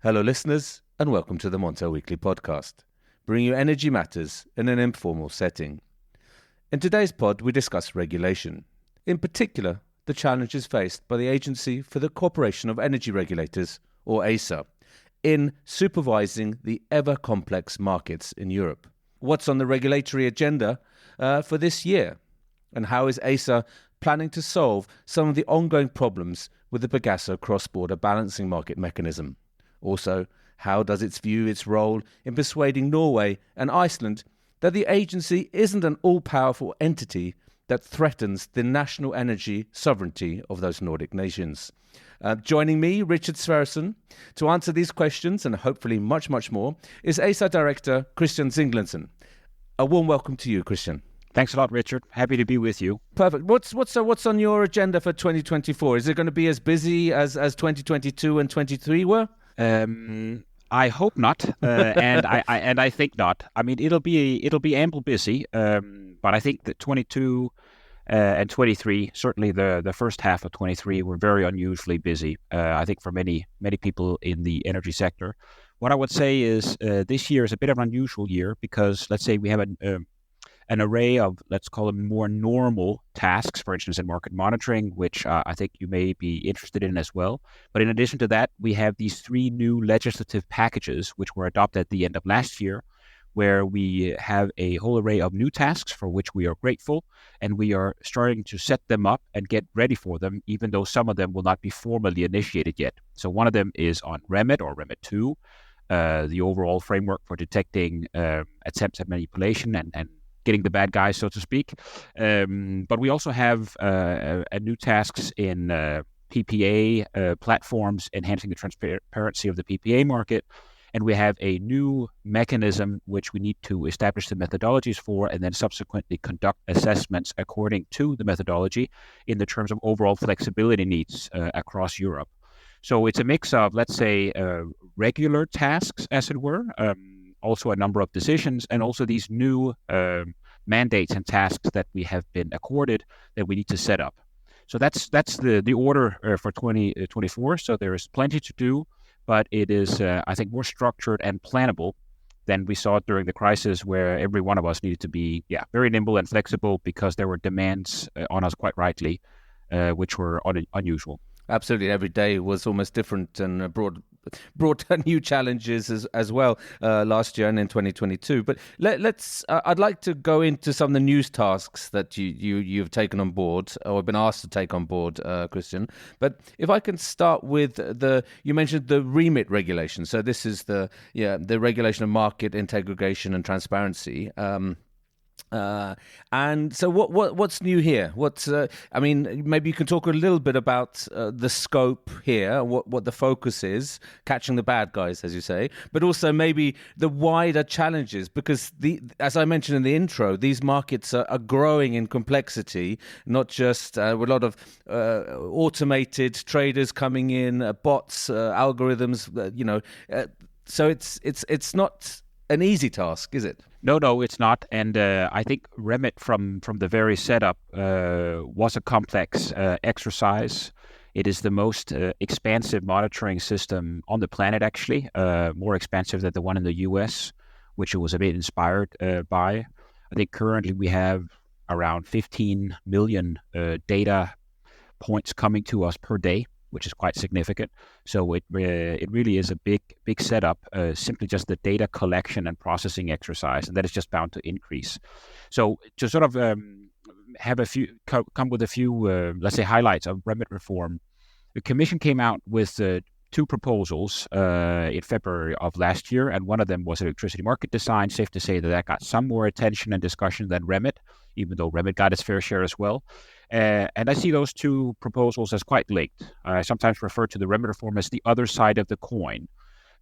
Hello, listeners, and welcome to the Montel Weekly Podcast, bringing you energy matters in an informal setting. In today's pod, we discuss regulation, in particular, the challenges faced by the Agency for the Cooperation of Energy Regulators, or Acer, in supervising the ever-complex markets in Europe. What's on the regulatory agenda for this year? And how is Acer planning to solve some of the ongoing problems with the Pegaso cross-border balancing market mechanism? Also, how does it view its role in persuading Norway and Iceland that the agency isn't an all-powerful entity that threatens the national energy sovereignty of those Nordic nations? Joining me, Richard Sverrisson, to answer these questions and hopefully much, much more, is Acer Director Christian Zinglersen. A warm welcome to you, Christian. Thanks a lot, Richard. Happy to be with you. Perfect. What's on your agenda for 2024? Is it going to be as busy as 2022 and 23 were? I hope not, and I think not. I mean, it'll be ample busy, but I think that 22 and 23, certainly the first half of 23, were very unusually busy. I think for many people in the energy sector. What I would say is this year is a bit of an unusual year because let's say we have an array of, let's call them more normal tasks, for instance, in market monitoring, which I think you may be interested in as well. But in addition to that, we have these three new legislative packages, which were adopted at the end of last year, where we have a whole array of new tasks for which we are grateful, and we are starting to set them up and get ready for them, even though some of them will not be formally initiated yet. So one of them is on Remit or Remit 2, the overall framework for detecting attempts at manipulation and getting the bad guys, so to speak. But we also have a new tasks in PPA platforms, enhancing the transparency of the PPA market. And we have a new mechanism which we need to establish the methodologies for and then subsequently conduct assessments according to the methodology in the terms of overall flexibility needs across Europe. So it's a mix of, let's say, regular tasks, as it were, also a number of decisions, and also these new mandates and tasks that we have been accorded that we need to set up. So that's the order for 2024. So there is plenty to do, but it is, I think, more structured and plannable than we saw during the crisis, where every one of us needed to be very nimble and flexible because there were demands on us, quite rightly, which were unusual. Absolutely, every day was almost different and brought new challenges as well last year and in 2022. But let's. I'd like to go into some of the news tasks that you've taken on board or been asked to take on board, Christian. But if I can start with you mentioned the Remit regulation. So this is the regulation of market integration and transparency. And so what's new here? Maybe you can talk a little bit about the scope here, what the focus is, catching the bad guys, as you say, but also maybe the wider challenges, because as I mentioned in the intro, these markets are growing in complexity, not just with a lot of automated traders coming in, bots, algorithms, so it's not an easy task, is it? No, it's not. And I think Remit from the very setup was a complex exercise. It is the most expansive monitoring system on the planet, actually, more expansive than the one in the US, which it was a bit inspired by. I think currently we have around 15 million data points coming to us per day, which is quite significant. So it really is a big setup, simply just the data collection and processing exercise, and that is just bound to increase. So to sort of come with a few, let's say, highlights of Remit reform, the Commission came out with two proposals in February of last year, and one of them was electricity market design. Safe to say that got some more attention and discussion than Remit, even though Remit got its fair share as well. And I see those two proposals as quite linked. I sometimes refer to the Remit reform as the other side of the coin.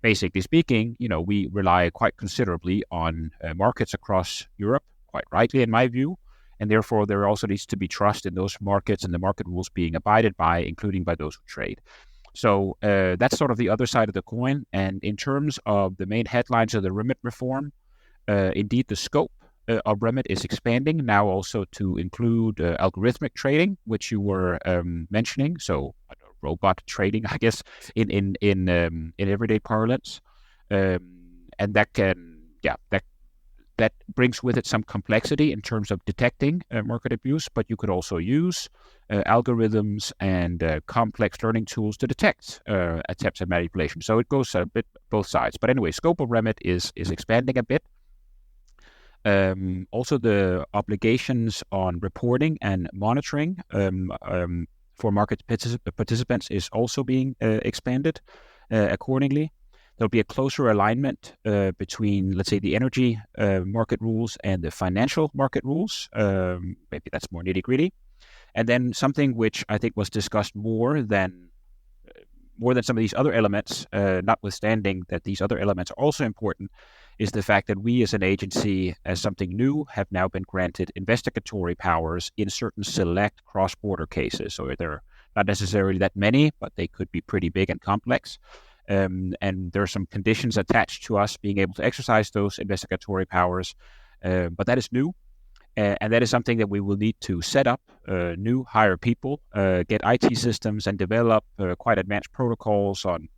Basically speaking, we rely quite considerably on markets across Europe, quite rightly in my view, and therefore there also needs to be trust in those markets and the market rules being abided by, including by those who trade. So that's sort of the other side of the coin. And in terms of the main headlines of the Remit reform, indeed the scope of Remit is expanding now also to include algorithmic trading, which you were mentioning. So robot trading, I guess, in everyday parlance, and that brings with it some complexity in terms of detecting market abuse. But you could also use algorithms and complex learning tools to detect attempts at manipulation. So it goes a bit both sides. But anyway, scope of Remit is expanding a bit. Also, the obligations on reporting and monitoring for market participants is also being expanded accordingly. There'll be a closer alignment between, let's say, the energy market rules and the financial market rules. Maybe that's more nitty-gritty. And then something which I think was discussed more than some of these other elements, notwithstanding that these other elements are also important, is the fact that we as an agency, as something new, have now been granted investigatory powers in certain select cross-border cases. So there are not necessarily that many, but they could be pretty big and complex. And there are some conditions attached to us being able to exercise those investigatory powers. But that is new. And that is something that we will need to set up, hire people, get IT systems, and develop quite advanced protocols on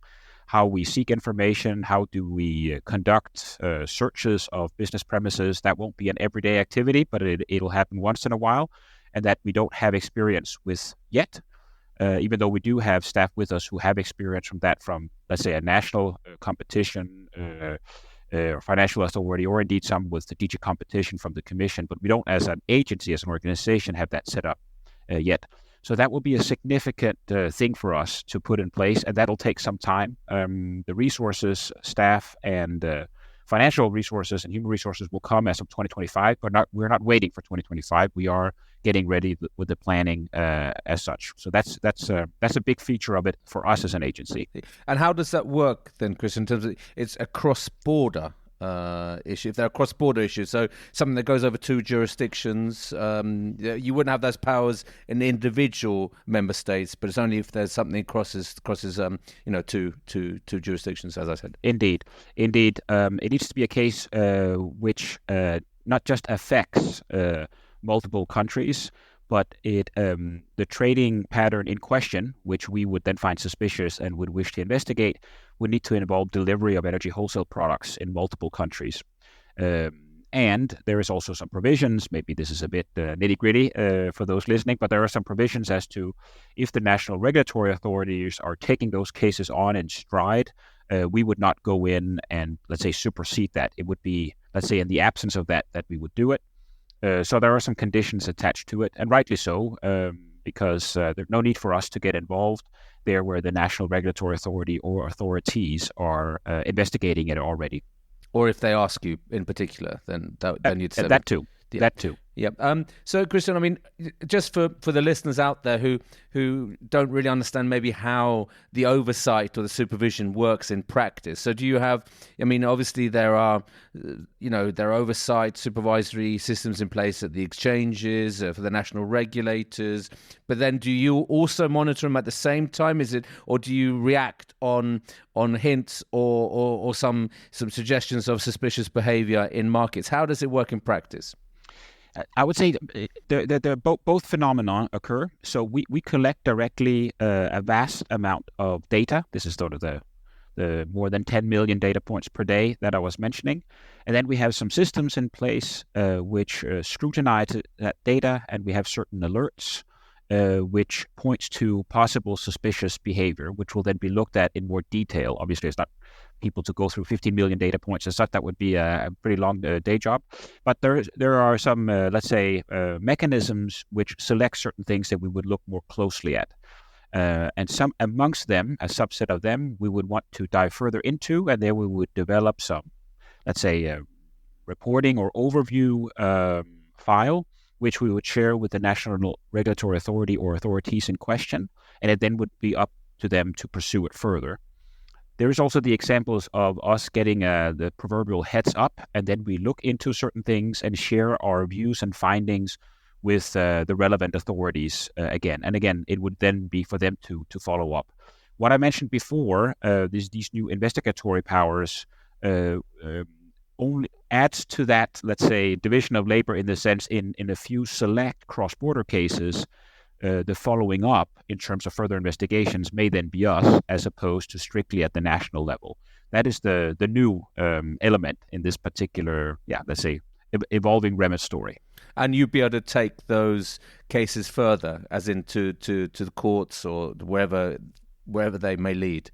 how we seek information, how do we conduct searches of business premises. That won't be an everyday activity, but it'll happen once in a while, and that we don't have experience with yet, even though we do have staff with us who have experience from, let's say, a national competition or financial authority, or indeed some with the DG competition from the Commission, but we don't, as an agency, as an organization, have that set up yet. So that will be a significant thing for us to put in place, and that'll take some time. The resources, staff, and financial resources and human resources will come as of 2025, but we're not waiting for 2025. We are getting ready with the planning as such. So that's a big feature of it for us as an agency. And how does that work then, Chris, in terms of it's a cross-border issue? If there are cross-border issues, so something that goes over two jurisdictions, you wouldn't have those powers in the individual member states, but it's only if there's something crosses two jurisdictions, as I said. Indeed. It needs to be a case which not just affects multiple countries, but the trading pattern in question, which we would then find suspicious and would wish to investigate, would need to involve delivery of energy wholesale products in multiple countries. And there is also some provisions, maybe this is a bit nitty-gritty for those listening, but there are some provisions as to if the national regulatory authorities are taking those cases on in stride, we would not go in and, let's say, supersede that. It would be, let's say, in the absence of that we would do it. So there are some conditions attached to it, and rightly so, because there's no need for us to get involved there where the national regulatory authority or authorities are investigating it already. Or if they ask you in particular, then you'd say that too. Yeah. That too. Yeah. So, Christian, I mean, just for the listeners out there who don't really understand maybe how the oversight or the supervision works in practice. So, do you have? I mean, obviously there are oversight supervisory systems in place at the exchanges for the national regulators. But then, do you also monitor them at the same time? Or do you react on hints or some suggestions of suspicious behaviour in markets? How does it work in practice? I would say both phenomena occur. So we collect directly a vast amount of data. This is sort of the more than 10 million data points per day that I was mentioning. And then we have some systems in place which scrutinize that data, and we have certain alerts which points to possible suspicious behavior, which will then be looked at in more detail. Obviously, it's not people to go through 15 million data points as such. That would be a pretty long day job. But there are some, let's say, mechanisms which select certain things that we would look more closely at. And some amongst them, a subset of them, we would want to dive further into, and there we would develop some, let's say, reporting or overview file, which we would share with the national regulatory authority or authorities in question, and it then would be up to them to pursue it further. There is also the examples of us getting the proverbial heads up, and then we look into certain things and share our views and findings with the relevant authorities again. And again, it would then be for them to follow up. What I mentioned before, these new investigatory powers only adds to that, let's say, division of labor in the sense in a few select cross-border cases, the following up in terms of further investigations may then be us, as opposed to strictly at the national level. That is the new element in this particular, let's say, evolving Remit story. And you'd be able to take those cases further, as into to the courts or wherever they may lead.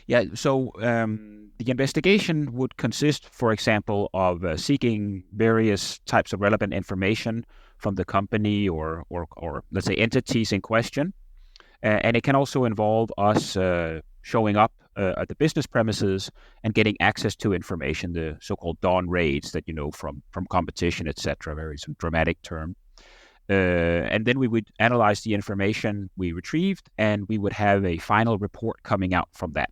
Yeah, so the investigation would consist, for example, of seeking various types of relevant information from the company or let's say entities in question. And it can also involve us showing up at the business premises and getting access to information, the so-called dawn raids that you know from competition, etc., very dramatic term. And then we would analyze the information we retrieved, and we would have a final report coming out from that.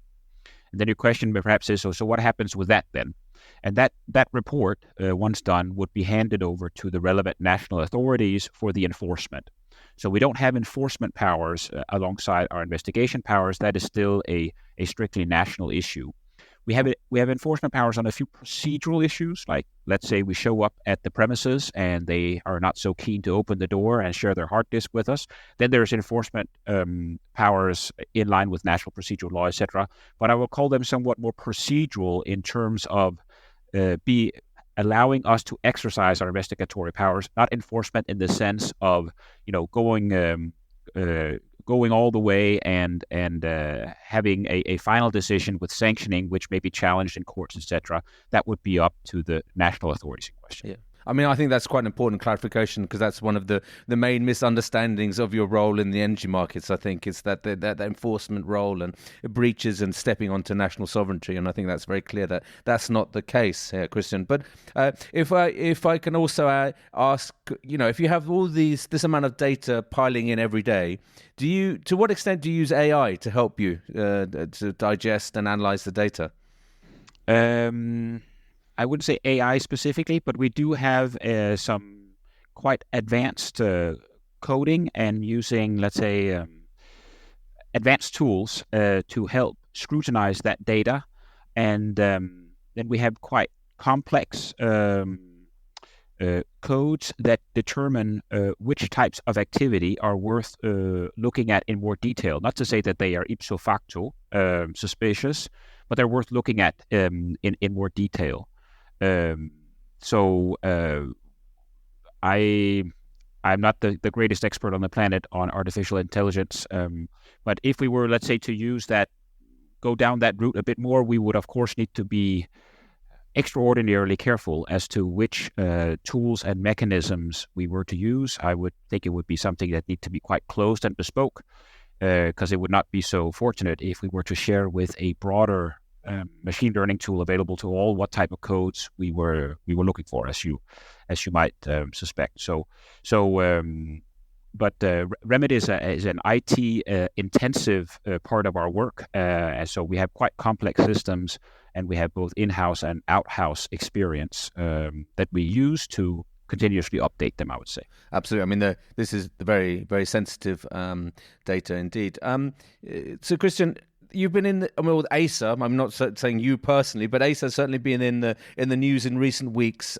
And then your question perhaps is, so what happens with that then? And that report, once done, would be handed over to the relevant national authorities for the enforcement. So we don't have enforcement powers alongside our investigation powers. That is still a strictly national issue. We have enforcement powers on a few procedural issues, like let's say we show up at the premises and they are not so keen to open the door and share their hard disk with us. Then there's enforcement powers in line with national procedural law, etc. But I will call them somewhat more procedural in terms of allowing us to exercise our investigatory powers, not enforcement in the sense of going all the way and having a final decision with sanctioning, which may be challenged in courts, etc. That would be up to the national authorities in question. Yeah. I mean, I think that's quite an important clarification, because that's one of the main misunderstandings of your role in the energy markets. I think it's that enforcement role and breaches and stepping onto national sovereignty, and I think that's very clear that that's not the case here, Christian. But if I can also ask, if you have all this amount of data piling in every day, to what extent do you use AI to help you to digest and analyze the data? I wouldn't say AI specifically, but we do have some quite advanced coding and using, let's say, advanced tools to help scrutinize that data. And then we have quite complex codes that determine which types of activity are worth looking at in more detail. Not to say that they are ipso facto suspicious, but they're worth looking at in more detail. So I'm not the greatest expert on the planet on artificial intelligence, but if we were, let's say, to go down that route a bit more, we would of course need to be extraordinarily careful as to which tools and mechanisms we were to use. I would think it would be something that need to be quite closed and bespoke, because it would not be so fortunate if we were to share with a broader machine learning tool available to all what type of codes we were looking for, as you might suspect. But Remit is an IT intensive part of our work, and so we have quite complex systems, and we have both in-house and out-house experience that we use to continuously update them, I would say. Absolutely. I mean, this is the very, very sensitive data indeed. So, Christian, you've been with Acer. I'm not saying you personally, but Acer has certainly been in the news in recent weeks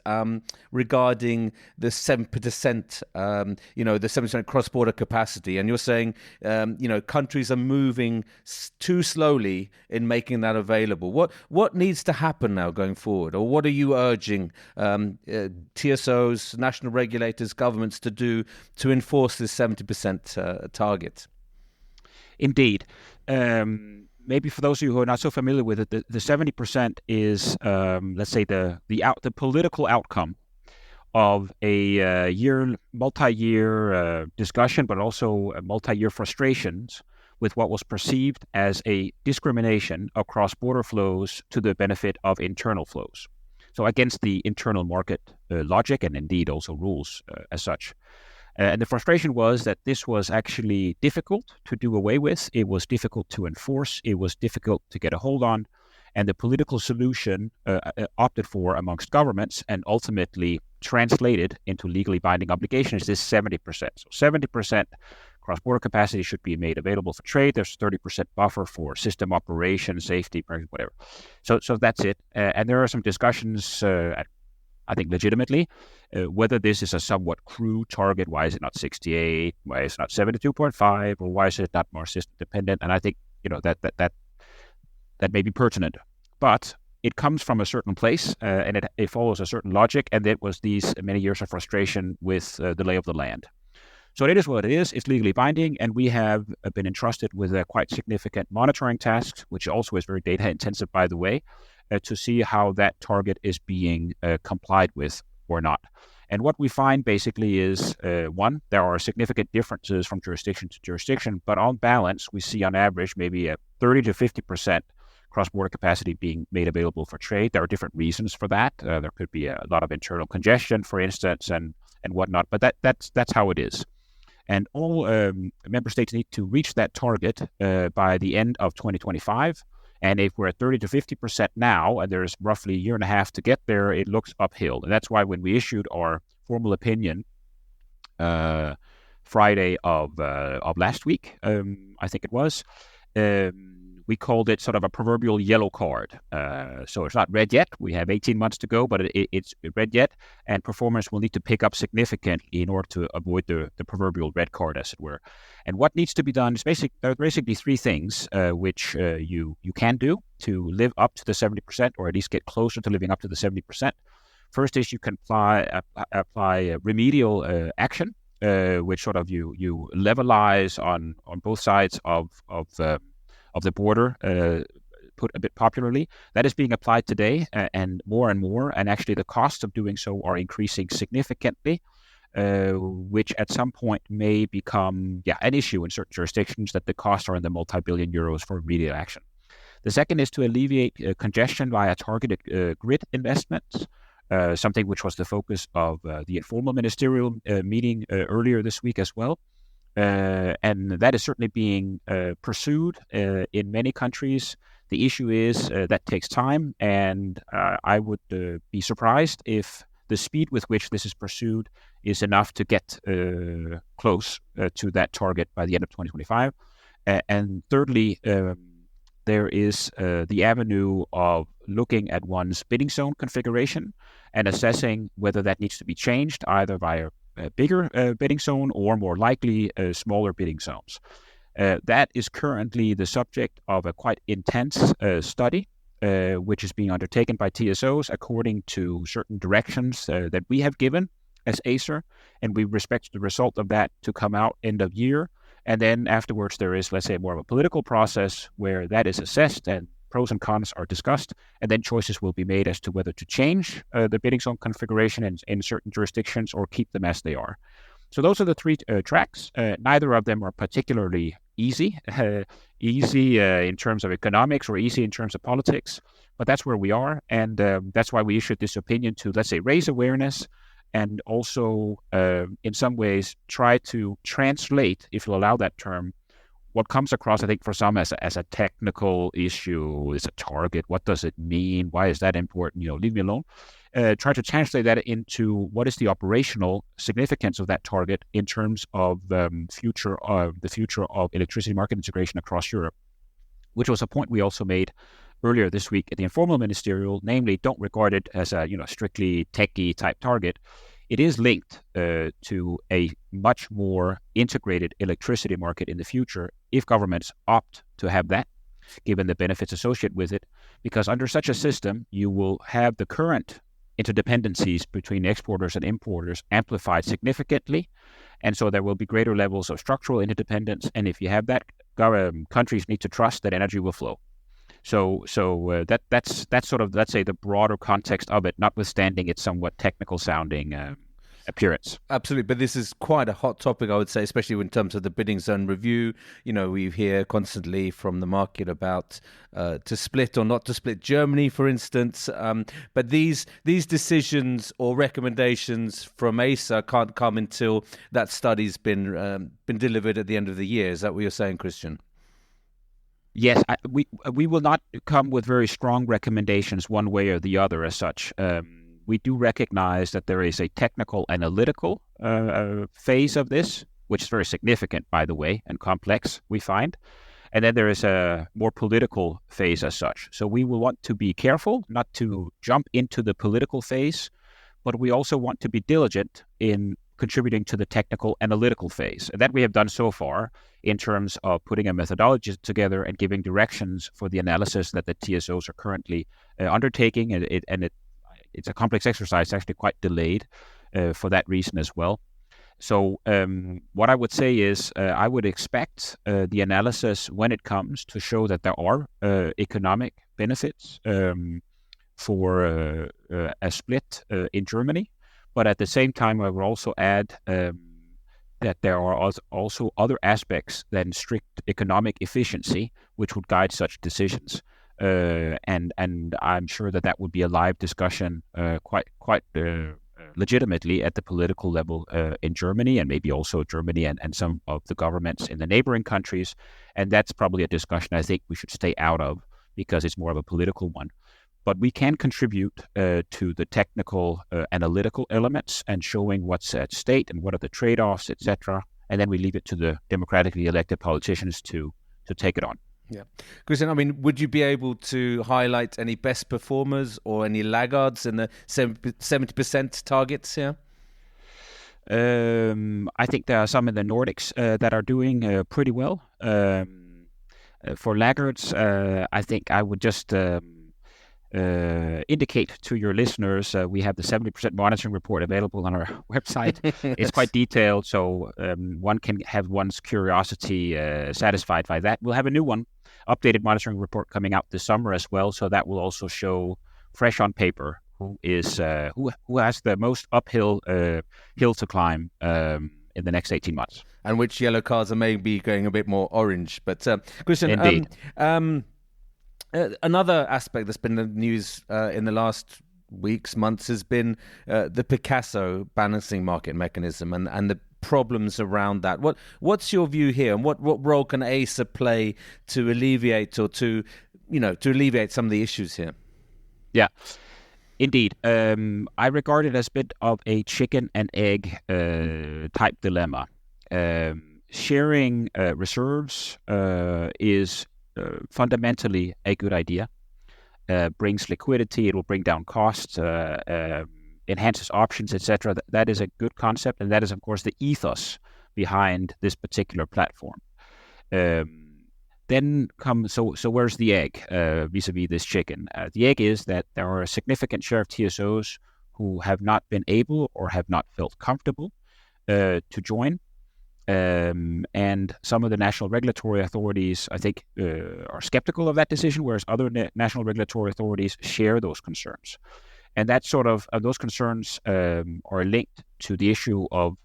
regarding the 7%, the 7% cross-border capacity. And you're saying, countries are moving too slowly in making that available. What needs to happen now going forward, or what are you urging TSOs, national regulators, governments to do to enforce this 70% target? Indeed. Maybe for those of you who are not so familiar with it, the 70% is, let's say, the political outcome of a multi-year discussion, but also multi-year frustrations with what was perceived as a discrimination across border flows to the benefit of internal flows. So against the internal market logic and indeed also rules as such. And the frustration was that this was actually difficult to do away with. It was difficult to enforce. It was difficult to get a hold on. And the political solution opted for amongst governments and ultimately translated into legally binding obligations is 70%. So 70% cross-border capacity should be made available for trade. There's 30% buffer for system operation, safety, whatever. So that's it. And there are some discussions at I think legitimately. Whether this is a somewhat crude target, why is it not 68? Why is it not 72.5? Or why is it not more system dependent? And I think that may be pertinent, but it comes from a certain place, and it follows a certain logic, and it was these many years of frustration with the lay of the land. So it is what it is. It's legally binding, and we have been entrusted with a quite significant monitoring task, which also is very data intensive, by the way, to see how that target is being complied with or not. And what we find basically is, one, there are significant differences from jurisdiction to jurisdiction, but on balance, we see on average maybe a 30 to 50% cross-border capacity being made available for trade. There are different reasons for that. There could be a lot of internal congestion, for instance, and whatnot, but that's how it is. And all member states need to reach that target by the end of 2025. And if we're at 30 to 50% now, and there's roughly a year and a half to get there, it looks uphill. And that's why when we issued our formal opinion Friday of last week, I think it was, we called it sort of a proverbial yellow card. So it's not red yet. We have 18 months to go, but it's red yet, and performance will need to pick up significantly in order to avoid the proverbial red card, as it were. And what needs to be done is there are basically three things which you can do to live up to the 70%, or at least get closer to living up to the 70%. First is you can apply remedial action, which sort of you levelize on both sides of the border, put a bit popularly. That is being applied today and more, and actually the costs of doing so are increasing significantly, which at some point may become an issue in certain jurisdictions, that the costs are in the multi-billion euros for remedial action. The second is to alleviate congestion via targeted grid investments, something which was the focus of the informal ministerial meeting earlier this week as well. And that is certainly being pursued in many countries. The issue is that takes time, and I would be surprised if the speed with which this is pursued is enough to get close to that target by the end of 2025. And thirdly, there is the avenue of looking at one's bidding zone configuration and assessing whether that needs to be changed, either via a bigger bidding zone or more likely smaller bidding zones. That is currently the subject of a quite intense study, which is being undertaken by TSOs according to certain directions that we have given as Acer, and we expect the result of that to come out end of year. And then afterwards there is, let's say, more of a political process where that is assessed and pros and cons are discussed, and then choices will be made as to whether to change the bidding zone configuration in certain jurisdictions or keep them as they are. So those are the three tracks. Neither of them are particularly easy in terms of economics or easy in terms of politics, but that's where we are, and that's why we issued this opinion to, let's say, raise awareness and also in some ways try to translate, if you'll allow that term, what comes across, I think, for some as a technical issue. Is a target? What does it mean? Why is that important? Leave me alone. Try to translate that into what is the operational significance of that target in terms of the future of electricity market integration across Europe, which was a point we also made earlier this week at the informal ministerial. Namely, don't regard it as a strictly techie type target. It is linked to a much more integrated electricity market in the future if governments opt to have that, given the benefits associated with it, because under such a system, you will have the current interdependencies between exporters and importers amplified significantly, and so there will be greater levels of structural interdependence, and if you have that, countries need to trust that energy will flow. So that's sort of, let's say, the broader context of it, notwithstanding its somewhat technical sounding appearance. Absolutely, but this is quite a hot topic, I would say, especially in terms of the bidding zone review. We hear constantly from the market about to split or not to split Germany, for instance. But these decisions or recommendations from Acer can't come until that study's been delivered at the end of the year. Is that what you're saying, Christian? Yes, we will not come with very strong recommendations one way or the other as such. We do recognize that there is a technical analytical phase of this, which is very significant, by the way, and complex, we find. And then there is a more political phase as such. So we will want to be careful not to jump into the political phase, but we also want to be diligent in contributing to the technical analytical phase. And that we have done so far in terms of putting a methodology together and giving directions for the analysis that the TSOs are currently undertaking. It's a complex exercise, actually quite delayed for that reason as well. So what I would say is I would expect the analysis when it comes to show that there are economic benefits for a split in Germany. But at the same time, I would also add that there are also other aspects than strict economic efficiency which would guide such decisions. And I'm sure that would be a live discussion quite legitimately at the political level in Germany, and maybe also Germany and some of the governments in the neighboring countries. And that's probably a discussion I think we should stay out of because it's more of a political one. But we can contribute to the technical analytical elements and showing what's at stake and what are the trade-offs, etc. And then we leave it to the democratically elected politicians to take it on. Yeah. Christian, I mean, would you be able to highlight any best performers or any laggards in the 70% targets here? I think there are some in the Nordics that are doing pretty well. For laggards, I think I would just indicate to your listeners we have the 70% monitoring report available on our website. It's quite detailed, so one can have one's curiosity satisfied by that. We'll have a new one, updated monitoring report coming out this summer as well, so that will also show fresh on paper who has the most uphill hill to climb in the next 18 months. And which yellow cards are maybe going a bit more orange. But Christian, indeed. Another aspect that's been in the news in the last weeks, months, has been the Picasso balancing market mechanism and the problems around that. What's your view here, and what role can Acer play to alleviate or to alleviate some of the issues here? Yeah, indeed. I regard it as a bit of a chicken and egg type dilemma. Sharing reserves is fundamentally a good idea. Brings liquidity, it will bring down costs, enhances options, etc. That is a good concept, and that is, of course, the ethos behind this particular platform. Then so where's the egg vis-a-vis this chicken? The egg is that there are a significant share of TSOs who have not been able or have not felt comfortable to join. And some of the national regulatory authorities, I think, are skeptical of that decision, whereas other national regulatory authorities share those concerns. And that sort of those concerns are linked to the issue of,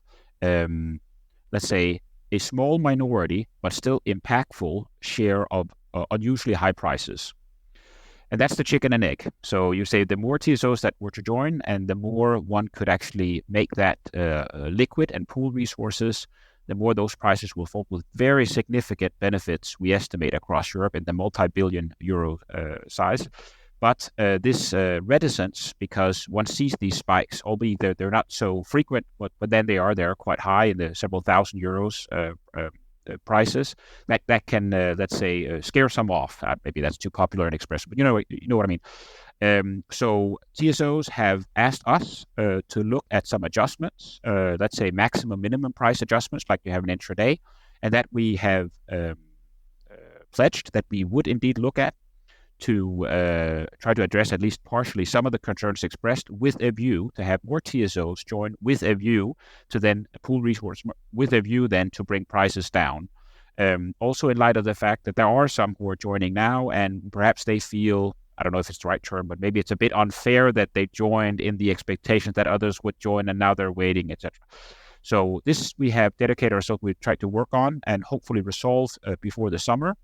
let's say, a small minority, but still impactful share of unusually high prices. And that's the chicken and egg. So you say the more TSOs that were to join, and the more one could actually make that liquid and pool resources, the more those prices will fall with very significant benefits, we estimate, across Europe in the multi-billion euro size. But this reticence, because one sees these spikes, albeit they're not so frequent, but then they're quite high in the several thousand euros prices, that can, let's say, scare some off. Maybe that's too popular an expression, but you know what I mean. So TSOs have asked us to look at some adjustments, let's say maximum minimum price adjustments like you have in intraday, and that we have pledged that we would indeed look at to try to address at least partially some of the concerns expressed, with a view to have more TSOs join, with a view to then pool resource, with a view then to bring prices down. Also in light of the fact that there are some who are joining now, and perhaps they feel, I don't know if it's the right term, but maybe it's a bit unfair that they joined in the expectation that others would join and now they're waiting, etc. So this we have dedicated ourselves, we've tried to work on and hopefully resolve before the summer.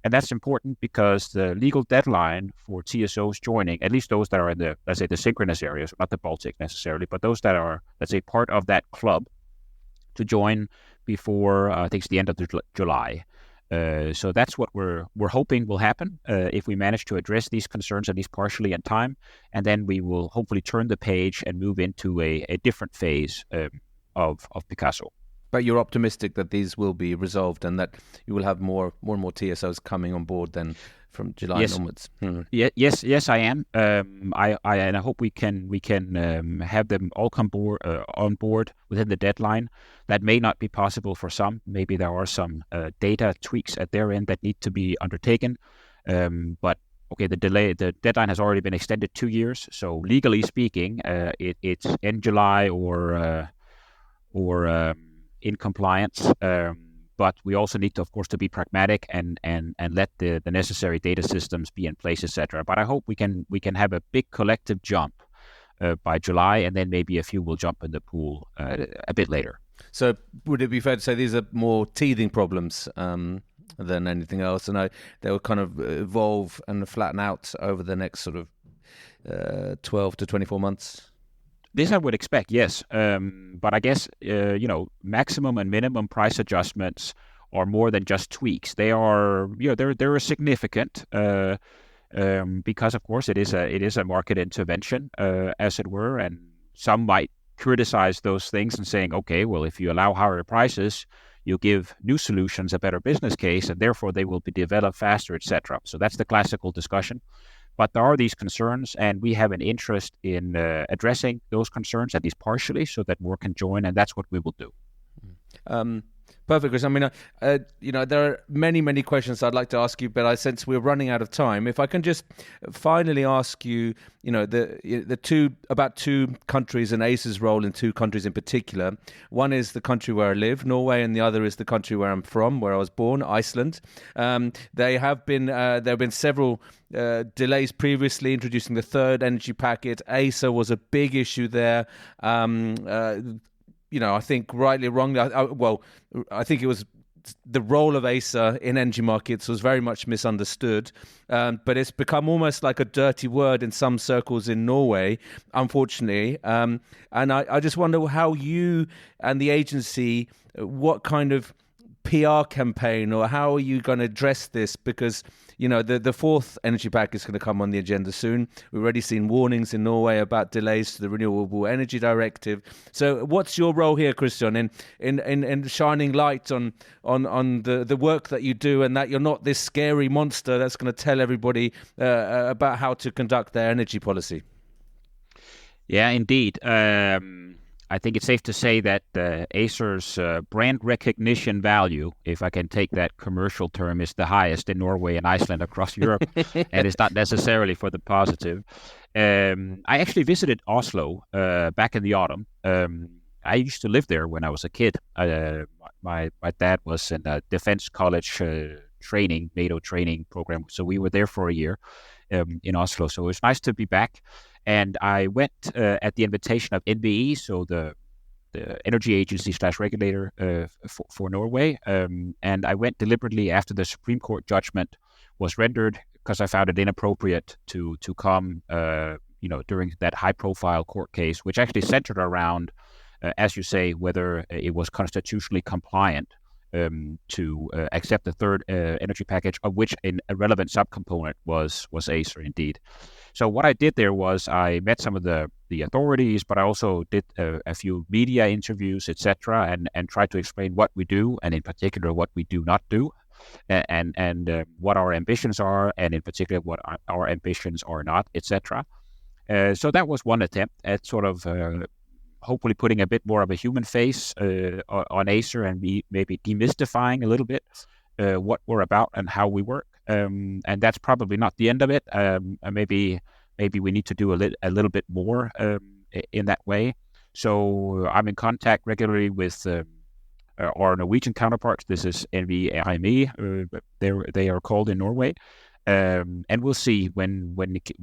And that's important because the legal deadline for TSOs joining, at least those that are in the, let's say, the synchronous areas, not the Baltic necessarily, but those that are, let's say, part of that club, to join before, I think it's the end of July. So that's what we're hoping will happen if we manage to address these concerns, at least partially in time. And then we will hopefully turn the page and move into a different phase of Picasso. But you're optimistic that these will be resolved and that you will have more and more TSOs coming on board then from July onwards. Yes, I am. I hope we can have them all come on board within the deadline. That may not be possible for some. Maybe there are some data tweaks at their end that need to be undertaken. But okay, the deadline has already been extended 2 years. So legally speaking, it's in July or in compliance. But we also need to, of course, to be pragmatic and let the necessary data systems be in place, etc. But I hope we can have a big collective jump by July, and then maybe a few will jump in the pool a bit later. So would it be fair to say these are more teething problems than anything else, and they will kind of evolve and flatten out over the next sort of 12 to 24 months? This I would expect, yes. But I guess, maximum and minimum price adjustments are more than just tweaks. They are, they're significant because, of course, it is a market intervention, as it were. And some might criticize those things and saying, okay, well, if you allow higher prices, you give new solutions a better business case, and therefore they will be developed faster, etc. So that's the classical discussion. But there are these concerns, and we have an interest in addressing those concerns, at least partially, so that more can join, and that's what we will do. Perfect, Chris. I mean, there are many questions I'd like to ask you, but I sense we're running out of time. If I can just finally ask you, about two countries and Acer's role in two countries in particular. One is the country where I live, Norway, and the other is the country where I'm from, where I was born, Iceland. There have been several delays previously introducing the third energy packet. Acer was a big issue there. I think rightly or wrongly, I think it was the role of Acer in energy markets was very much misunderstood, but it's become almost like a dirty word in some circles in Norway, unfortunately. And I just wonder how you and the agency, what kind of PR campaign, or how are you going to address this? Because the fourth energy pack is going to come on the agenda soon. We've already seen warnings in Norway about delays to the Renewable Energy Directive. So what's your role here, Christian, in shining light on the work that you do, and that you're not this scary monster that's going to tell everybody about how to conduct their energy policy? Yeah, indeed. I think it's safe to say that Acer's brand recognition value, if I can take that commercial term, is the highest in Norway and Iceland across Europe, and it's not necessarily for the positive. I actually visited Oslo back in the autumn. I used to live there when I was a kid. My dad was in a defense college training, NATO training program, so we were there for a year in Oslo. So it was nice to be back. And I went at the invitation of NVE, so the energy agency / regulator for Norway. And I went deliberately after the Supreme Court judgment was rendered, because I found it inappropriate to come, during that high-profile court case, which actually centered around, as you say, whether it was constitutionally compliant to accept the third energy package, of which a relevant subcomponent was Acer indeed. So what I did there was I met some of the authorities, but I also did a few media interviews, etc., and tried to explain what we do, and in particular what we do not do, and what our ambitions are, and in particular what our ambitions are not, etc. So that was one attempt at sort of hopefully putting a bit more of a human face on Acer, and maybe demystifying a little bit what we're about and how we work. And that's probably not the end of it. Maybe we need to do a little bit more in that way. So I'm in contact regularly with our Norwegian counterparts. This is NVE, they are called in Norway. And we'll see when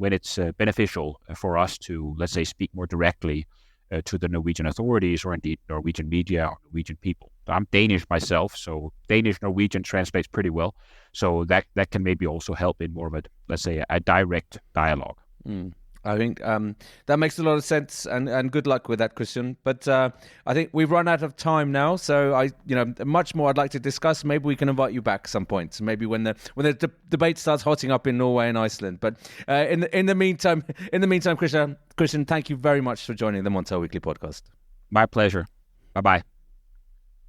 it's beneficial for us to, let's say, speak more directly to the Norwegian authorities, or indeed Norwegian media or Norwegian people. I'm Danish myself, so Danish-Norwegian translates pretty well. So that can maybe also help in more of a, let's say, a direct dialogue. I think that makes a lot of sense, and good luck with that, Christian. But I think we've run out of time now, so much more I'd like to discuss. Maybe we can invite you back some point. Maybe when the debate starts hotting up in Norway and Iceland. But in the meantime, Christian, thank you very much for joining the Montel Weekly Podcast. My pleasure. Bye bye.